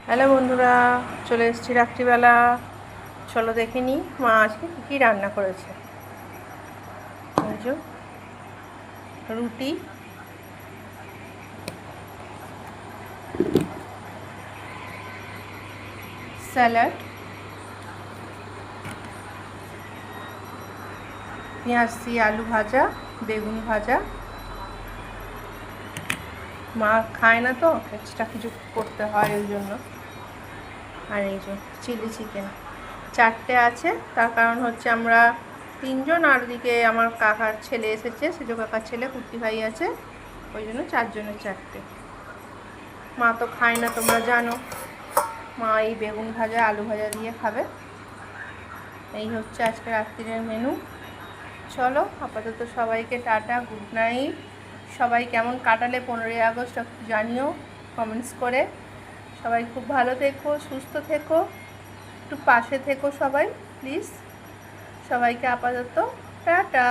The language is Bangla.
হ্যালো বন্ধুরা, চলে এসেছি রাত্রিবেলা। চলো দেখে নিই মা আজকে কী কী রান্না করেছে। রুটি, স্যালাড, পেঁয়াজ দিয়ে আলু ভাজা, বেগুন ভাজা। মা খায় না তো, এক্সট্রা কিছু করতে হয় ওই জন্য। আর এই যে চিলি চিকেন 4টে আছে, তার কারণ হচ্ছে আমরা 3জন, আর ওদিকে আমার কাকার ছেলে এসেছে, সেজো কাকার ছেলে কুর্তি ভাই আছে, ওই জন্য 4জনের 4টে। মা তো খায় না, তোমরা জানো। মা এই বেগুন ভাজা আলু ভাজা দিয়ে খাবে। এই হচ্ছে আজকে রাত্রির মেনু। চলো আপাতত সবাইকে টাটা, গুড নাইট। সবাই কেমন কাটালে 15ই আগস্ট একটু জানিও কমেন্টস করে। সবাই খুব ভালো থেকো, সুস্থ থেকো, একটু পাশে থেকো সবাই প্লিজ। সবাইকে আপাতত টাটা।